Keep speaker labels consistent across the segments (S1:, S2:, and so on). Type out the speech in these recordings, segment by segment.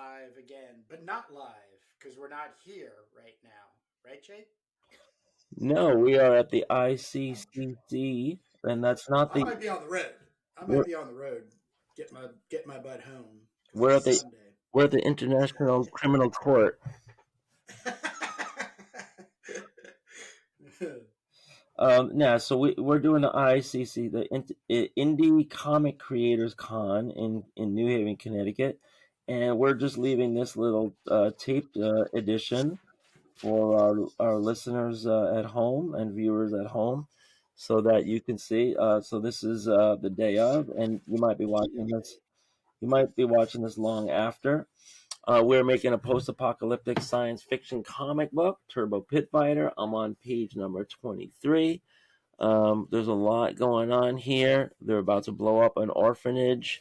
S1: live again, but not live because we're not here right now, right, Jake?
S2: No, we are at the
S1: Oh shit!
S2: ICCC, and that's not
S1: I
S2: the.
S1: might be on the road. I might
S2: We're,
S1: be on the road. Get my butt home because
S2: we're
S1: it's
S2: at the
S1: Sunday.
S2: we're at the International Criminal Court. So we're doing the ICC, the Indie Comic Creators Con in New Haven, Connecticut, and we're just leaving this little taped edition for our listeners at home and viewers at home, so that you can see. So this is the day of, and you might be watching this. You might be watching this long after. We're making a post-apocalyptic science fiction comic book, Turbo Pit Fighter. I'm on page number 23. There's a lot going on here. They're about to blow up an orphanage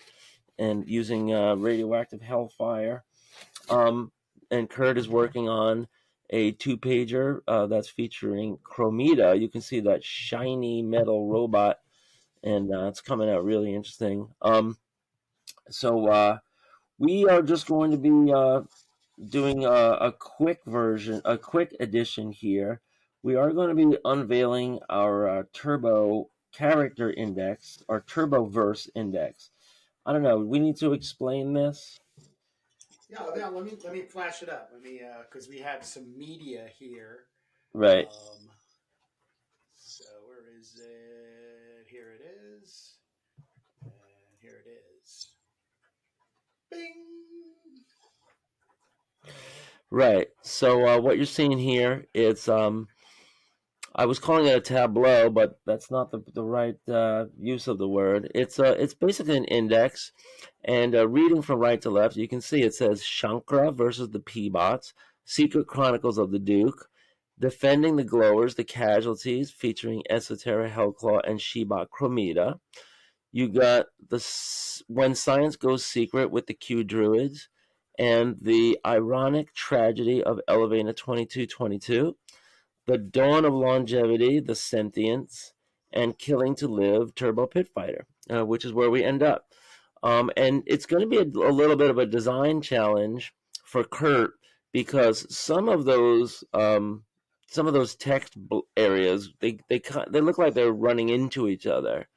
S2: and using radioactive hellfire. Um, and Kurt is working on a two-pager that's featuring Chromita. You can see that shiny metal robot, and it's coming out really interesting. So we are just going to be doing a quick version, a quick edition here. We are going to be unveiling our Turbo character index, our Turboverse index. I don't know. We need to explain this,
S1: Yeah. Let me flash it up. Let me because we have some media here.
S2: right?
S1: Um, so where is it? Here it is, and here it is. Bing.
S2: Right. So what you're seeing here, it's I was calling it a tableau, but that's not the right use of the word. It's basically an index, and reading from right to left, you can see it says Shankara versus the Peabots, Secret Chronicles of the Duke, Defending the Glowers, the Casualties, featuring Esoterra Hellclaw and Shebot Chromita. You got When Science Goes Secret with the Q Druids, and the Ironic Tragedy of Elevena 2222, The Dawn of Longevity, The Sentience, and Killing to Live, Turbo Pit Fighter, which is where we end up. And it's going to be a little bit of a design challenge for Kurt because some of those text areas they look like they're running into each other.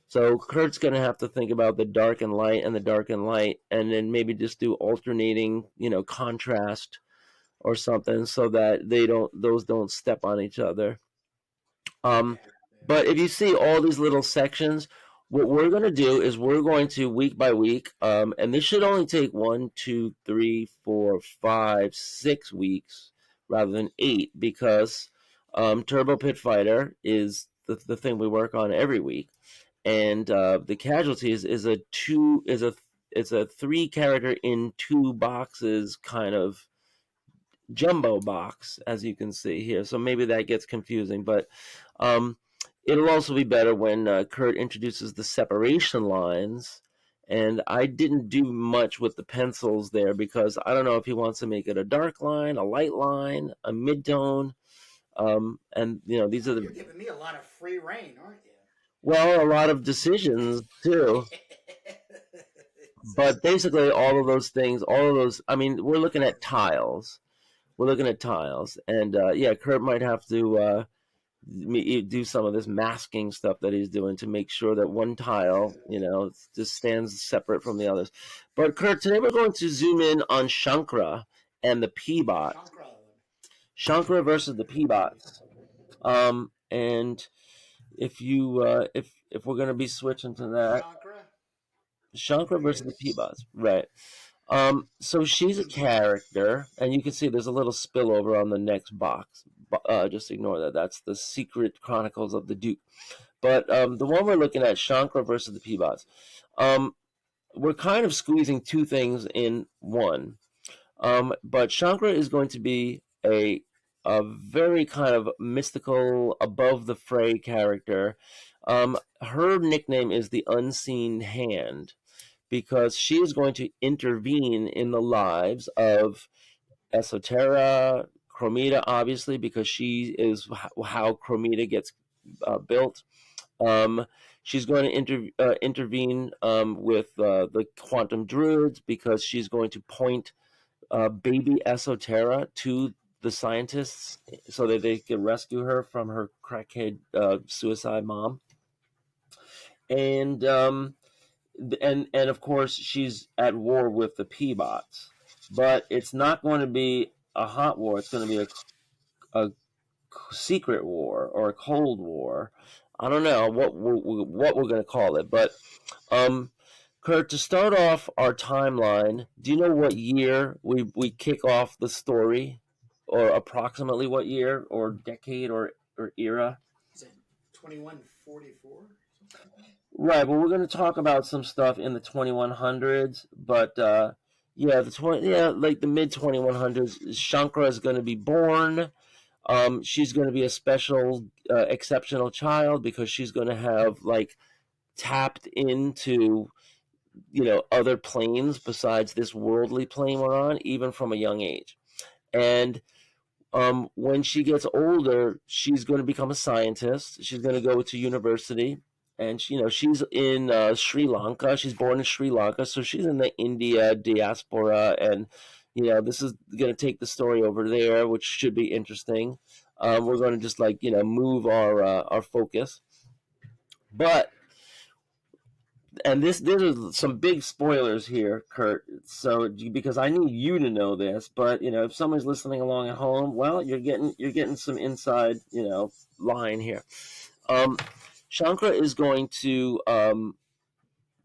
S2: So Kurt's going to have to think about the dark and light and the dark and light, and then maybe just do alternating, contrast or something, so that those don't step on each other. Um,
S1: Yeah. Yeah.
S2: but if you see all these little sections, what we're going to do is we're going to week by week, and this should only take 1, 2, 3, 4, 5, 6 weeks rather than 8, because Turbo Pit Fighter is the thing we work on every week, and the Casualties is a 3 character in 2 boxes kind of jumbo box, as you can see here. So maybe that gets confusing, but um, it'll also be better when Kurt introduces the separation lines. And I didn't do much with the pencils there because I don't know if he wants to make it a dark line, a light line, a mid-tone. And these are
S1: You're
S2: the
S1: giving me a lot of free reign, aren't you?
S2: well, a lot of decisions too. But
S1: Exactly.
S2: basically, all of those things, all of those. I mean, we're looking at tiles. We're looking at tiles, and yeah, Kurt might have to do some of this masking stuff that he's doing to make sure that one tile, just stands separate from the others. But Kurt, today we're going to zoom in on Shankara and the P-bot.
S1: Shankara.
S2: Shankara versus the P-bots. And if we're going to be switching to that,
S1: Shankara.
S2: Shankara
S1: There he
S2: versus the
S1: is.
S2: P-bots, right? So she's a character, and you can see there's a little spillover on the next box. Just ignore that. That's the Secret Chronicles of the Duke. But the one we're looking at, Shankara versus the Peabots, um, we're kind of squeezing two things in one. But Shankara is going to be a very kind of mystical, above the fray character. Her nickname is the Unseen Hand because she is going to intervene in the lives of Esoterra, Chromita, obviously, because she is how Chromita gets built. Um, she's going to intervene with the quantum druids because she's going to point baby Esoterra to the scientists so that they could rescue her from her crackhead suicide mom. And and of course she's at war with the Peabots, but it's not going to be a hot war. It's going to be a secret war or a cold war. I don't know what we're going to call it, but um, Kurt, to start off our timeline, do you know what year we kick off the story, or approximately what year or decade or era?
S1: Is it 2144?
S2: Right. Well, we're going to talk about some stuff in the 2100s, but yeah, like the mid 2100s. Shankara is going to be born. She's going to be a special, exceptional child because she's going to have like tapped into other planes besides this worldly plane we're on, even from a young age. And when she gets older, she's going to become a scientist. She's going to go to university, and she's in Sri Lanka. She's born in Sri Lanka, so she's in the India diaspora, and this is going to take the story over there, which should be interesting. We're going to just move our focus, but and there's some big spoilers here, Kurt. So because I need you to know this, but if someone's listening along at home, well, you're getting some inside line here. Shankara is going to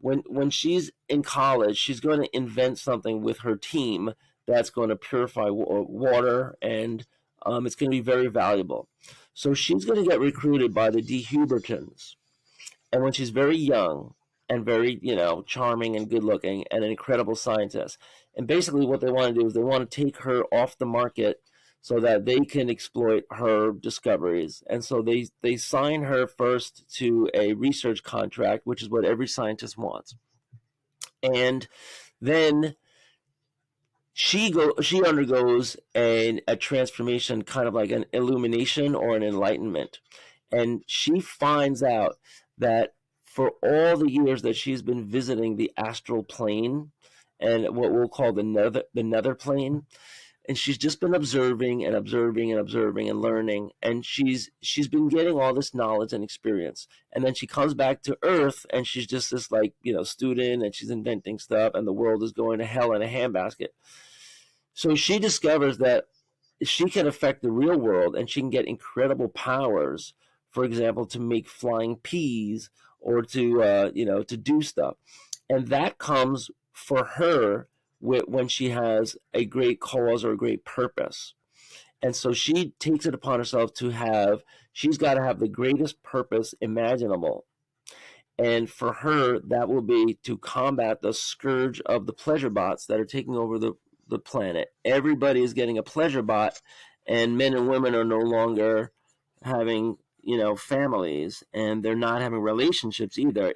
S2: when she's in college, she's going to invent something with her team that's going to purify water, and it's going to be very valuable. So she's going to get recruited by the De-Hubertons, and when she's very young and very, charming and good looking and an incredible scientist. And basically what they want to do is they want to take her off the market so that they can exploit her discoveries. And so they sign her first to a research contract, which is what every scientist wants. And then she undergoes a transformation, kind of like an illumination or an enlightenment. And she finds out that for all the years that she's been visiting the astral plane and what we'll call the nether plane, and she's just been observing and observing and observing and learning, and she's been getting all this knowledge and experience. And then she comes back to Earth, and she's just this student, and she's inventing stuff, and the world is going to hell in a handbasket. So she discovers that she can affect the real world, and she can get incredible powers. For example, to make flying peas, or to do stuff, and that comes for her when she has a great cause or a great purpose. And so she takes it upon herself she's got to have the greatest purpose imaginable. And for her, that will be to combat the scourge of the pleasure bots that are taking over the planet. Everybody is getting a pleasure bot, and men and women are no longer having families, and they're not having relationships either.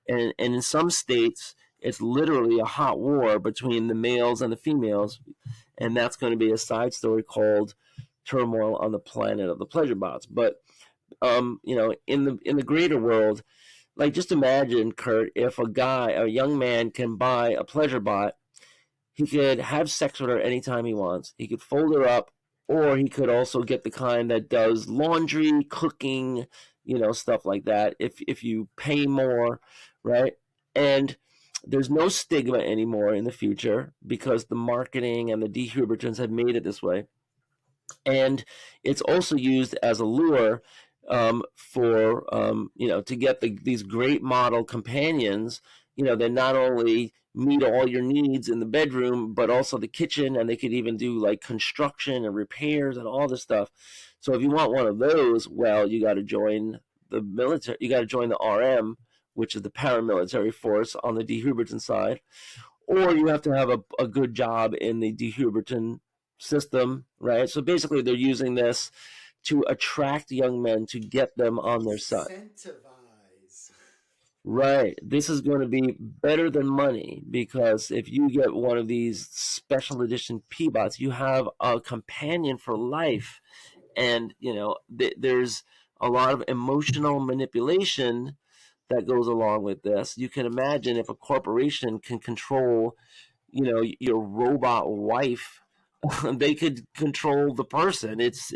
S2: And in some states it's literally a hot war between the males and the females, and that's going to be a side story called Turmoil on the Planet of the Pleasure Bots. But in the greater world, like, just imagine, Kurt, if a young man can buy a pleasure bot, he could have sex with her anytime he wants. He could fold her up, or he could also get the kind that does laundry, cooking, stuff like that. If you pay more, right? And there's no stigma anymore in the future because the marketing and the De-Hubertons have made it this way. And it's also used as a lure for to get these great model companions. That not only meet all your needs in the bedroom, but also the kitchen, and they could even do like construction and repairs and all this stuff. So if you want one of those, well, you got to join the military. You got to join the RM, which is the paramilitary force on the De-Huberton side, or you have to have a good job in the De-Huberton system, right? So basically, they're using this to attract young men to get them on their side.
S1: Incentivize.
S2: Right. This is going to be better than money, because if you get one of these special edition Peabots, you have a companion for life. And, there's a lot of emotional manipulation that goes along with this. You can imagine if a corporation can control your robot wife, they could control the person. It's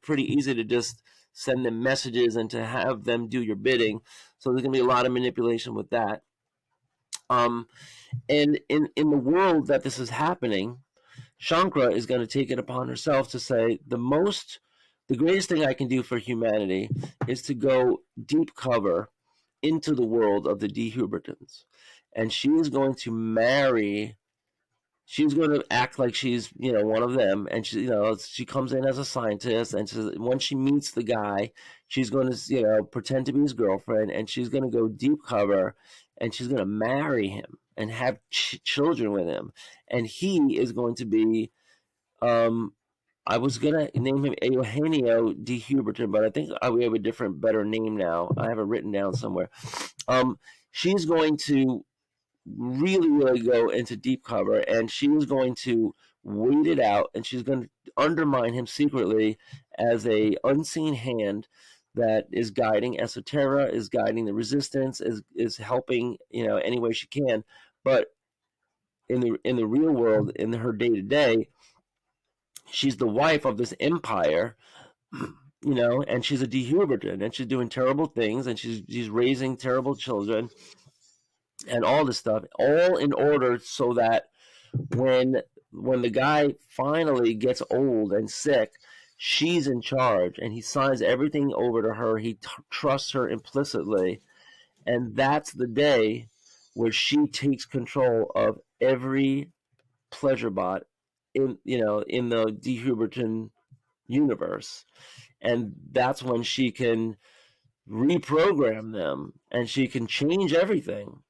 S2: pretty easy to just send them messages and to have them do your bidding. So there's gonna be a lot of manipulation with that. Um, and in the world that this is happening, Shankara is going to take it upon herself to say the greatest thing I can do for humanity is to go deep cover into the world of the De-Hubertons, and she is going to marry. She's going to act like she's one of them, and she comes in as a scientist, and once she meets the guy, she's going to pretend to be his girlfriend, and she's going to go deep cover, and she's going to marry him and have children with him, and he is going to be um, I was gonna name him Eugenio De-Huberton, but I think we have a different, better name now. I have it written down somewhere. Um, she's going to really, really go into deep cover, and she's going to wait it out, and she's going to undermine him secretly as a unseen hand that is guiding Esoterra, is guiding the resistance, is helping any way she can. But in the real world, in her day to day, she's the wife of this empire, and she's a De-Huberton, and she's doing terrible things, and she's raising terrible children, and all this stuff, all in order so that when the guy finally gets old and sick, she's in charge, and he signs everything over to her. He trusts her implicitly, and that's the day where she takes control of every pleasure bot in the De-Huberton universe, and that's when she can reprogram them and she can change everything,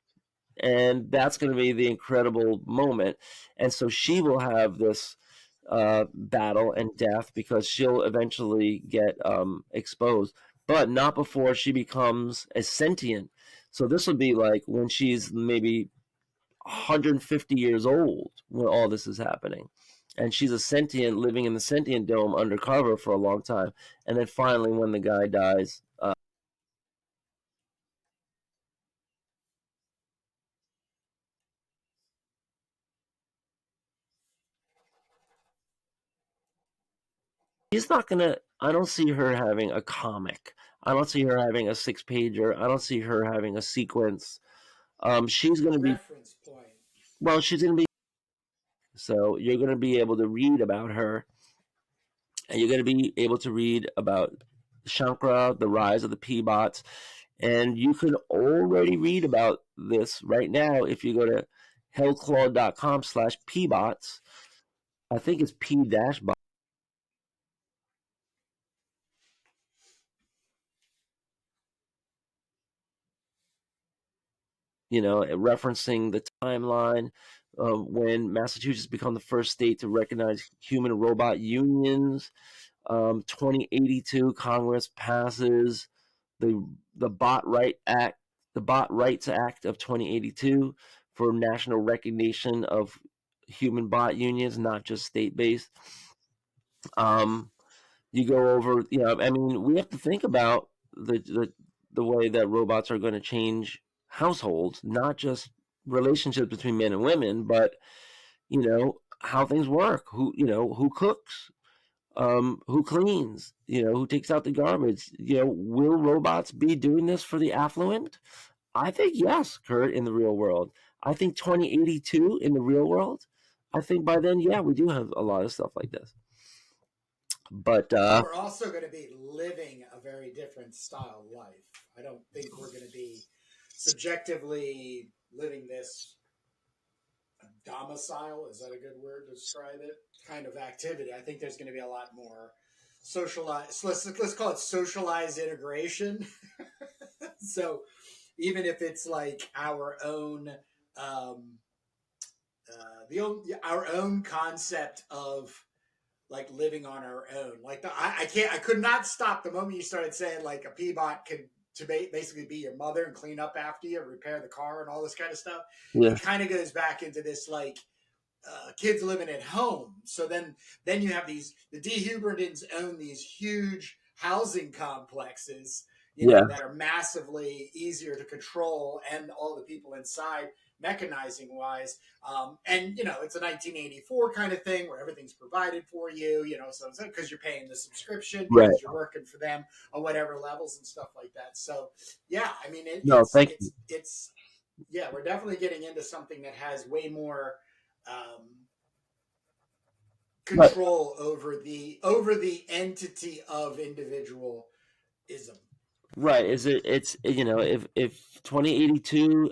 S2: and that's going to be the incredible moment. And so she will have this battle and death, because she'll eventually get exposed, but not before she becomes a sentient. So this will be like when she's maybe 150 years old when all this is happening, and she's a sentient living in the sentient dome undercover for a long time, and then finally when the guy dies, she's not gonna I don't see her having a comic. I don't see her having a 6 pager. I don't see her having a sequence. She's
S1: A
S2: gonna be
S1: reference point.
S2: well she's gonna be so you're gonna be able to read about her, and you're gonna be able to read about Shankara, the rise of the P-bots. And you can already read about this right now if you go to hellclaw.com/pbots. I think it's P dash bot, referencing the timeline when Massachusetts became the first state to recognize human robot unions. 2082, Congress passes the the Bot Right Act, the Bot Rights Act of 2082, for national recognition of human bot unions, not just state based. Um, you go over, I mean, we have to think about the way that robots are going to change households, not just relationships between men and women, but how things work, who cooks, who cleans, who takes out the garbage. Will robots be doing this for the affluent? I think yes, Kurt, in the real world. I think 2082 in the real world, I think by then, yeah, we do have a lot of stuff like this. But
S1: But we're also going to be living a very different style of life. I don't think we're going to be subjectively living this domicile, is that a good word to describe it, kind of activity. I think there's going to be a lot more socialized, let's call it socialized integration. So even if it's like um, our own concept of like living on our own. Like I can't, I could not stop the moment you started saying like a Peabot could to basically be your mother and clean up after you, repair the car, and all this kind of stuff.
S2: yeah,
S1: It kind of goes back into this like kids living at home. So then you have the De-Hubertons own these huge housing complexes,
S2: yeah,
S1: that are massively easier to control, and all the people inside mechanizing wise. And it's a 1984 kind of thing where everything's provided for you, so because you're paying the subscription
S2: Right.
S1: because you're working for them on whatever levels and stuff like that. So yeah, I mean
S2: No, thank you.
S1: it's yeah, we're definitely getting into something that has way more um,
S2: Right.
S1: control over the entity of individualism.
S2: Right. It's if 2082,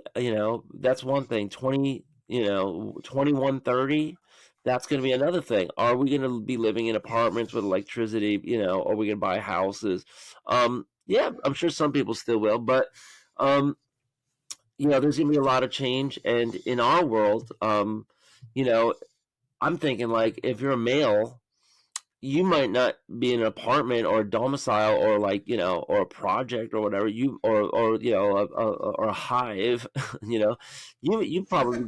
S2: that's one thing. 2130, that's going to be another thing. Are we going to be living in apartments with electricity, are we going to buy houses? Yeah, I'm sure some people still will, but um there's going to be a lot of change, and in our world, you know, I'm thinking like if you're a male, you might not be in an apartment or a domicile or like or a project or whatever or or a hive. you know you're probably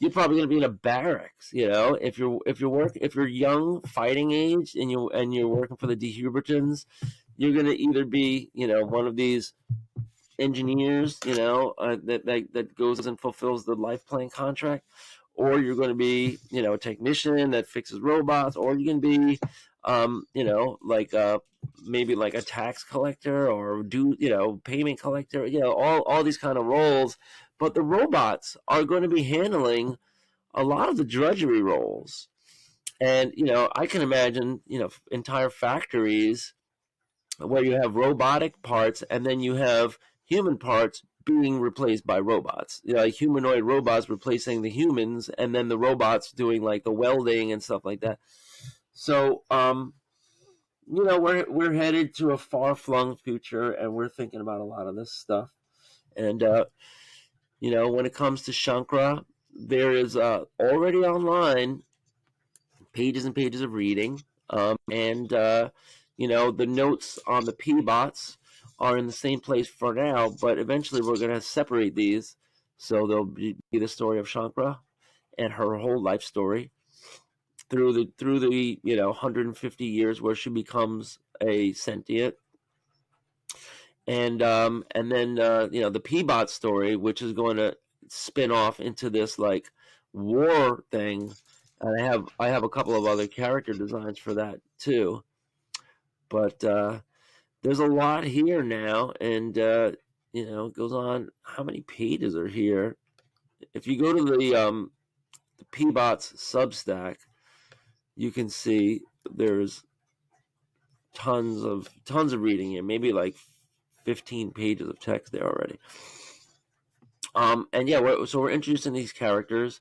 S2: going to be in a barracks. If you're young fighting age and you're working for the De-Hubertons, you're going to either be one of these engineers, that goes and fulfills the life plan contract, or you're going to be, a technician that fixes robots, or you can be, like maybe like a tax collector or payment collector, all these kind of roles. But the robots are going to be handling a lot of the drudgery roles, and I can imagine entire factories where you have robotic parts and then you have human parts being replaced by robots. Like humanoid robots replacing the humans, and then the robots doing like the welding and stuff like that. So, we're headed to a far flung future, and we're thinking about a lot of this stuff. And when it comes to Shankara, there is already online pages and pages of reading. And the notes on the P-bots are in the same place for now, but eventually we're going to separate these. So there'll be the story of Shankara and her whole life story through the 150 years where she becomes a sentient, and then the P-bot story, which is going to spin off into this like war thing. And I have a couple of other character designs for that too. But there's a lot here now, and it goes on. How many pages are here? If you go to the P-bots Substack, you can see there's tons of reading here. Maybe like 15 pages of text there already. And yeah, we're introducing these characters,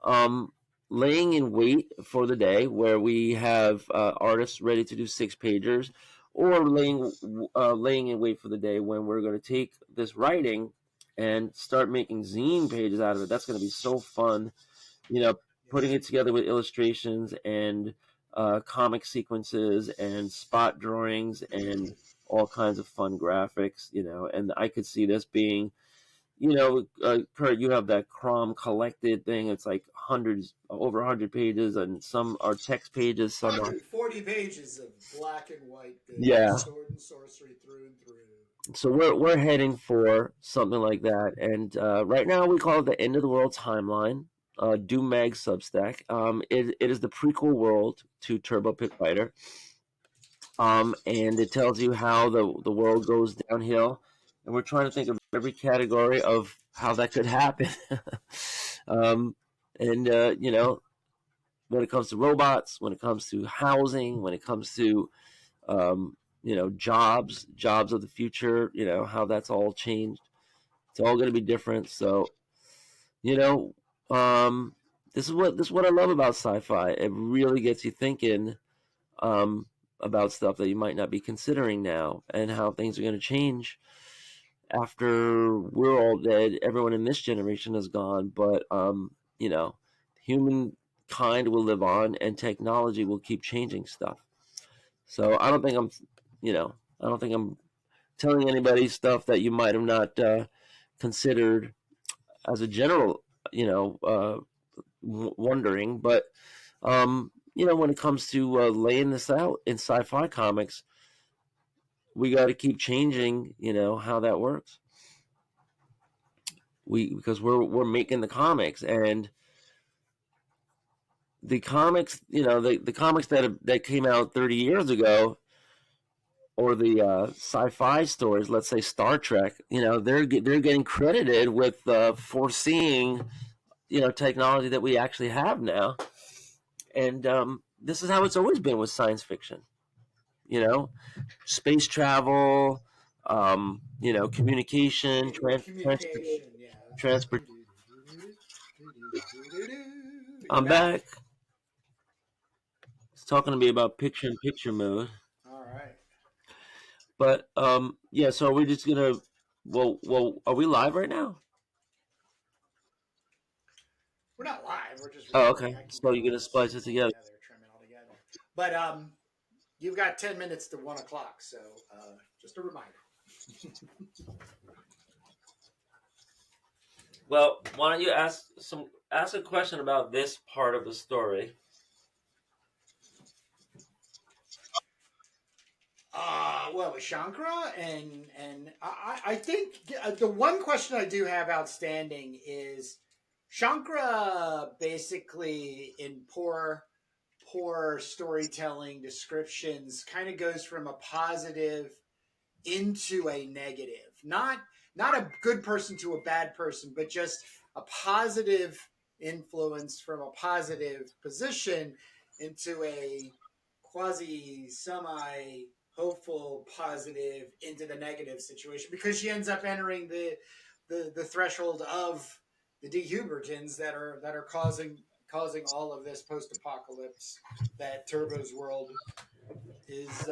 S2: um, laying in wait for the day where we have artists ready to do 6 pagers, or laying in wait for the day when we're going to take this writing and start making zine pages out of it. That's going to be so fun, putting it together with illustrations and comic sequences and spot drawings and all kinds of fun graphics, and I could see this being Kurt, you have that Crom collected thing. It's like over 100 pages, and some are text pages, some are
S1: 140 pages of black and white
S2: yeah.
S1: goodness, sword and sorcery through and through.
S2: So we're heading for something like that, and right now we call it the End of the World Timeline. Doom Mag Substack. It is the prequel world to Turbo Pit Fighter. And it tells you how the world goes downhill, and we're trying to think of every category of how that could happen. um, and when it comes to robots, when it comes to housing, when it comes to jobs of the future, how that's all changed. It's all going to be different. So you know, um, this is what I love about sci-fi. It really gets you thinking um, about stuff that you might not be considering now, and how things are going to change after we're all dead. Everyone in this generation is gone, but humankind will live on, and technology will keep changing stuff. So I don't think I'm telling anybody stuff that you might have not considered as a general, wondering. But when it comes to laying this out in sci-fi comics, we got to keep changing, how that works. because we're making the comics, and the comics, the comics that came out 30 years ago, or the sci-fi stories, let's say Star Trek, they're getting credited with foreseeing, technology that we actually have now, and this is how it's always been with science fiction. You know, space travel, communication,
S1: Communication, yeah.
S2: transport.
S1: You
S2: I'm
S1: back?
S2: back. It's talking to me about picture-in-picture mode.
S1: All right.
S2: But yeah. So are we just gonna? Well, are we live right now?
S1: We're not live. We're just
S2: Oh,
S1: recording.
S2: okay.
S1: I can
S2: So
S1: cut
S2: you're
S1: all
S2: gonna
S1: this
S2: splice it together.
S1: together, trim it all together. But you've got 10 minutes to 1 o'clock, so just a reminder.
S2: Well, why don't you ask a question about this part of the story?
S1: Well, with Shankara, and I think the one question I do have outstanding is Shankara basically in poor storytelling descriptions kind of goes from a positive into a negative. Not a good person to a bad person, but just a positive influence from a positive position into a quasi semi hopeful positive into the negative situation, because she ends up entering the threshold of the De-Hubertons that are causing all of this post apocalypse that Turbo's world is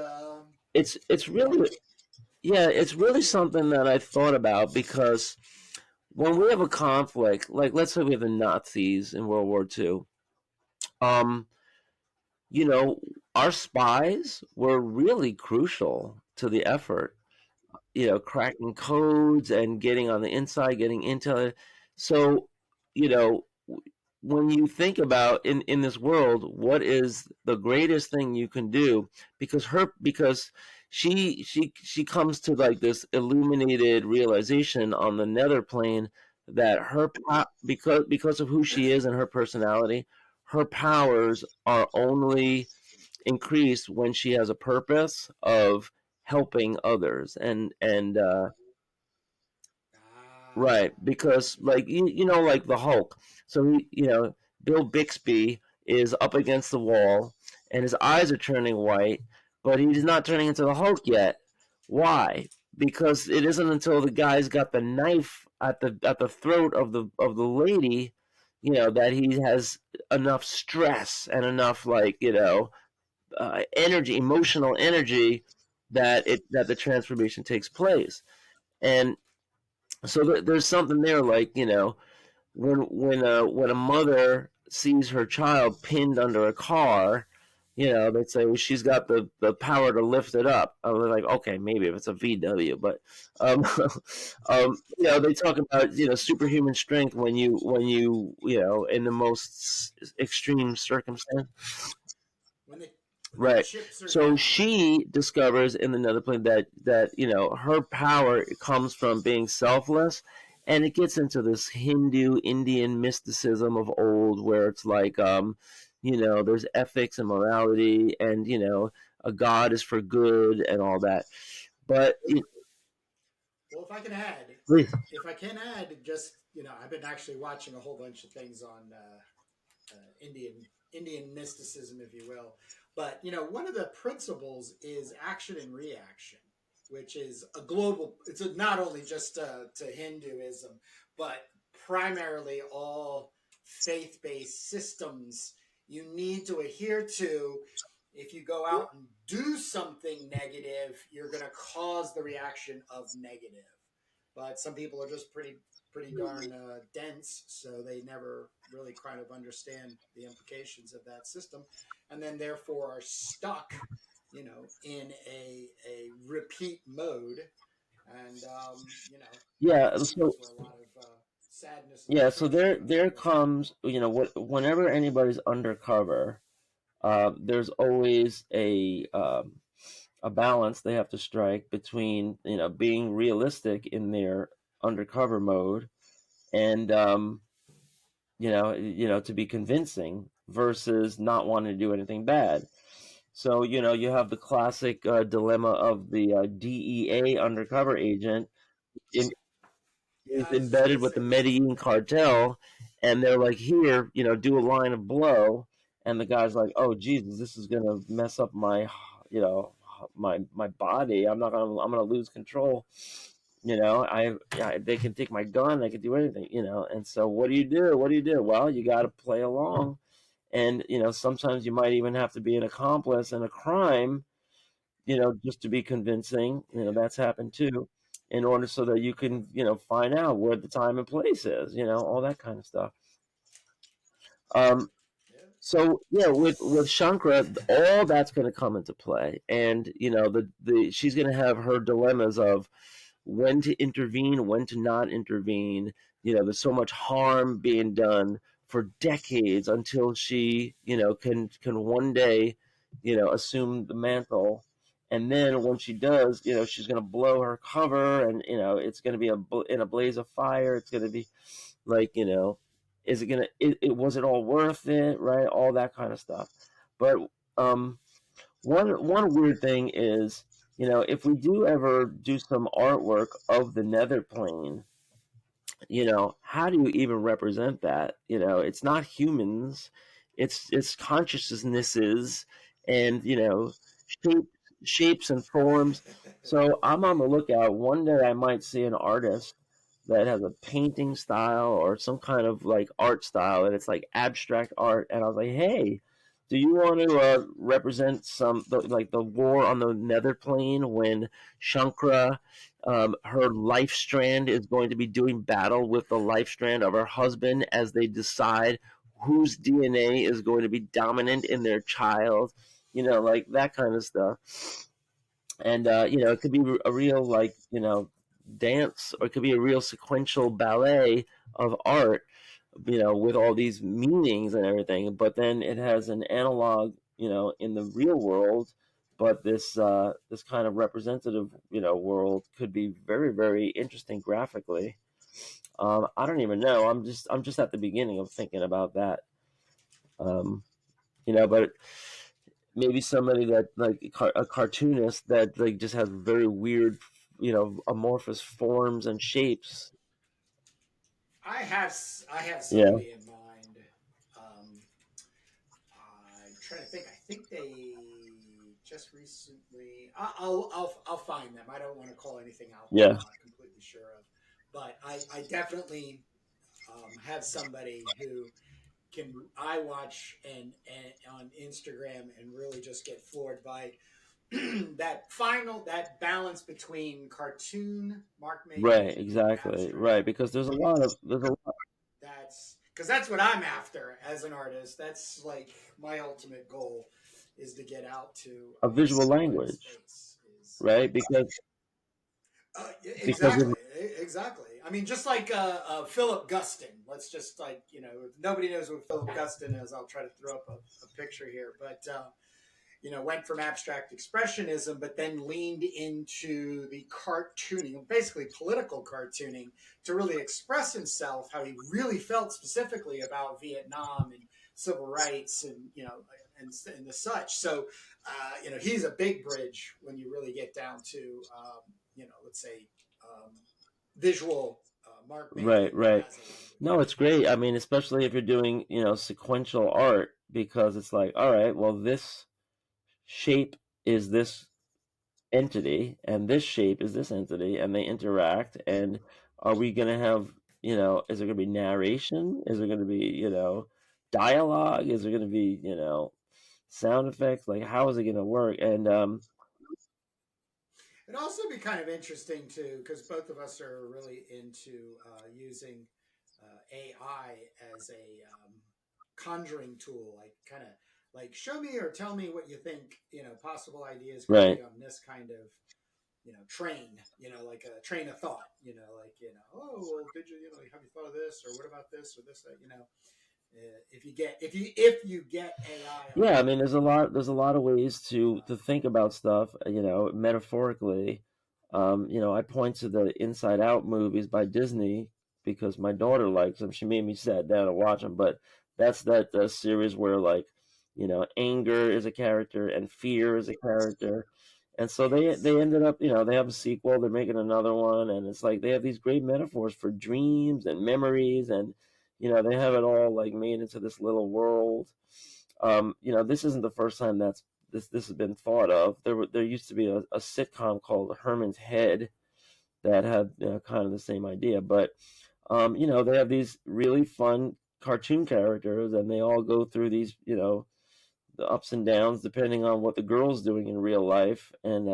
S2: It's really, yeah, it's really something that I thought about, because when we have a conflict, like let's say we have the Nazis in World War II, um, you know, our spies were really crucial to the effort. Cracking codes and getting on the inside, getting intel. So, you know, when you think about in this world, what is the greatest thing you can do? Because she comes to like this illuminated realization on the nether plane that because of who she is and her personality, her powers are only increased when she has a purpose of helping others, and right, because like like the Hulk. So Bill Bixby is up against the wall, and his eyes are turning white, but he's not turning into the Hulk yet. Why? Because it isn't until the guy's got the knife at the throat of the lady, that he has enough stress and enough, like, energy, emotional energy, that the transformation takes place. And so there's something there, like, when a mother sees her child pinned under a car, they'd say, well, she's got the power to lift it up. I was like, okay, maybe if it's a VW, but um, they talk about superhuman strength when you in the most extreme circumstance.
S1: when the when the
S2: Right.
S1: chips are
S2: So
S1: down.
S2: she discovers in another plane that her power comes from being selfless, and it gets into this Hindu Indian mysticism of old, where it's like, there's ethics and morality, and a god is for good and all that. But
S1: Well,
S2: please,
S1: if I can add, just I've been actually watching a whole bunch of things on Indian mysticism, if you will. But one of the principles is action and reaction, which is a global. It's not only just to Hinduism, but primarily all faith-based systems you need to adhere to. If you go out and do something negative, you're going to cause the reaction of negative. But some people are just pretty darn dense, so they never really kind of understand the implications of that system, and then therefore are stuck, in a repeat mode, and
S2: yeah.
S1: that's where a lot of sadness and
S2: Yeah, so
S1: destruction comes
S2: there
S1: from.
S2: comes, whenever anybody's undercover, there's always a balance they have to strike between being realistic in their undercover mode, and to be convincing versus not wanting to do anything bad. So you have the classic dilemma of the DEA undercover agent in,
S1: Yeah,
S2: is
S1: I was just
S2: embedded
S1: gonna
S2: with the
S1: say that.
S2: Medellin cartel, and they're like, here, do a line of blow, and the guy's like, oh Jesus, this is gonna mess up you know, my body. I'm gonna lose control. They can take my gun, they can do anything, and so what do you do? What do you do? Well, you got to play along, and sometimes you might even have to be an accomplice in a crime, just to be convincing.
S1: Yeah,
S2: That's happened too, in order so that you can, find out where the time and place is, all that kind of stuff. Um,
S1: yeah,
S2: so yeah, with Shankara, all that's going to come into play, and the she's going to have her dilemmas of when to intervene, when to not intervene. There's so much harm being done for decades until she, can one day, assume the mantle. And then when she does, she's going to blow her cover, and it's going to be in a blaze of fire. It's going to be like, is it gonna? Was it all worth it? Right, all that kind of stuff. But um, one weird thing is, if we do ever do some artwork of the nether plane, how do you even represent that? It's not humans, it's consciousnesses, and shape, shapes and forms. So I'm on the lookout. One day I might see an artist that has a painting style or some kind of like art style, and it's like abstract art. And I was like, hey, do you want to represent like the war on the nether plane when Shankara, her life strand is going to be doing battle with the life strand of her husband as they decide whose DNA is going to be dominant in their child, like that kind of stuff. And it could be a real like dance, or it could be a real sequential ballet of art, with all these meanings and everything. But then it has an analog, in the real world. But this kind of representative, world could be very, very interesting graphically. I don't even know. I'm just at the beginning of thinking about that. Um, but maybe somebody that like a cartoonist that like just has very weird, amorphous forms and shapes.
S1: I have
S2: Yeah,
S1: somebody in mind. Um, I'm trying to think. I think they just recently. I'll find them. I don't want to call anything out that
S2: yeah,
S1: I'm not completely sure of, but I definitely have somebody who can I watch and on Instagram and really just get floored by that balance between cartoon mark
S2: right,
S1: making and
S2: exactly, right.
S1: abstract.
S2: Because there's a lot
S1: That's because that's what I'm after as an artist. That's like my ultimate goal is to get out to
S2: of visual
S1: the United
S2: language,
S1: States. Is
S2: right? Because
S1: exactly, exactly. I mean, just like Philip Guston. Let's just like if nobody knows what Philip Guston is, I'll try to throw up a picture here. But went from abstract expressionism, but then leaned into the cartooning, basically political cartooning, to really express himself how he really felt specifically about Vietnam and civil rights and and the such. So he's a big bridge when you really get down to let's say visual mark
S2: right,
S1: making
S2: right.
S1: as a
S2: No,
S1: language.
S2: it's great. I mean, especially if you're doing sequential art, because it's like, all right, well, this shape is this entity, and this shape is this entity, and they interact. And are we going to have, is there going to be narration? Is there going to be, dialogue? Is there going to be, sound effects? Like, how is it going to work? And
S1: It'd also be kind of interesting too, because both of us are really into using AI as a conjuring tool, like kind of like show me or tell me what you think possible ideas could
S2: right,
S1: be on this kind of train, like a train of thought, like oh well, did you have you thought of this or what about this or this that if you get AI on
S2: yeah. I mean,
S1: board.
S2: there's a lot of ways to
S1: Um,
S2: think about stuff, metaphorically. I point to the Inside Out movies by Disney because my daughter likes them. She made me sit down and watch them. But that's that series where like anger is a character and fear is a character, and so
S1: Yes.
S2: they ended up they have a sequel. They're making another one, and it's like they have these great metaphors for dreams and memories, and they have it all like made into this little world. This isn't the first time this has been thought of. There used to be a sitcom called Herman's Head that had kind of the same idea, but they have these really fun cartoon characters, and they all go through these the ups and downs depending on what the girl's doing in real life. And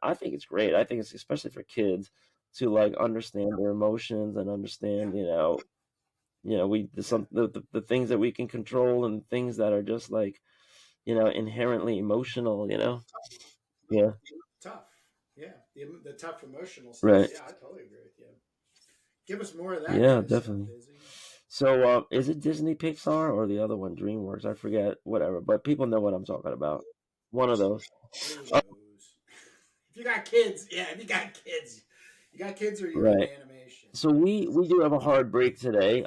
S2: I think it's great. I think it's especially for kids to like understand their emotions and
S1: Yeah.
S2: understand we
S1: Yeah.
S2: the things that we can control and things that are just like inherently emotional. Yeah.
S1: Tough. Yeah. The tough emotional stuff.
S2: Right.
S1: Yeah, I totally agree with you. Give us more of that
S2: Yeah,
S1: kind of stuff,
S2: definitely.
S1: Izzy.
S2: So, is it Disney Pixar or the other one, DreamWorks? I forget, whatever, but people know what I'm talking about. One of those.
S1: Who
S2: Oh,
S1: knows? If you got kids, yeah, if you got kids or you're in
S2: right.
S1: animation.
S2: So we do have a hard break today.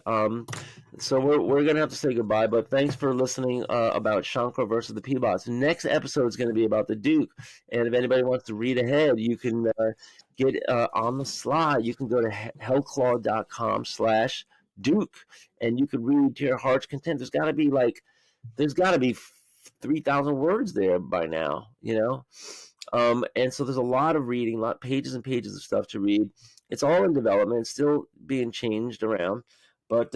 S2: So we're gonna have to say goodbye. But thanks for listening about Shankara versus the Peabots. Next episode is gonna be about the Duke. And if anybody wants to read ahead, you can get on the slide. You can go to hellclaw.com/Duke, and you can read to your heart's content. There's got to be 3,000 words there by now. And so there's a lot of reading, a lot pages and pages of stuff to read. It's all in development, it's still being changed around, but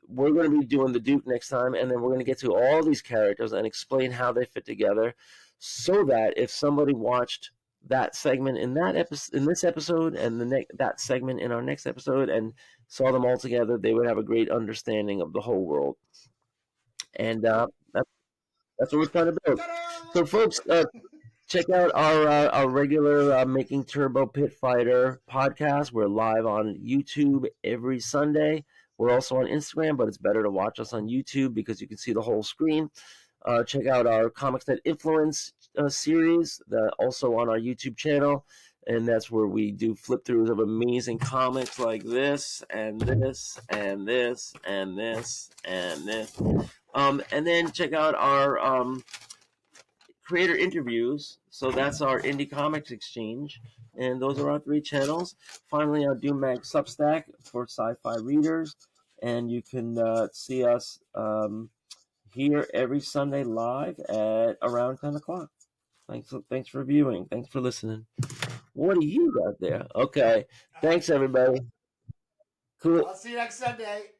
S2: we're going to be doing the Duke next time, and then we're going to get to all these characters and explain how they fit together, so that if somebody watched that segment in that episode, in this episode, and that segment in our next episode, and saw them all together, they would have a great understanding of the whole world. And that's what we're trying to build. So, folks,
S1: Ta-da!
S2: check out our regular Making Turbo Pit Fighter podcast. We're live on YouTube every Sunday. We're also on Instagram, but it's better to watch us on YouTube because you can see the whole screen. Check out our Comics That Influence series, also on our YouTube channel. And that's where we do flip throughs of amazing comics like this, and this, and this, and this, and this. And then check out our creator interviews. So that's our Indie Comics Exchange. And those are our 3 channels. Finally, our Doom Mag Substack for sci-fi readers. And you can see us here every Sunday live at around 10 o'clock. Thanks for viewing. Thanks for listening. What do you got there? Okay. Thanks, everybody. Cool.
S1: I'll see you next Sunday.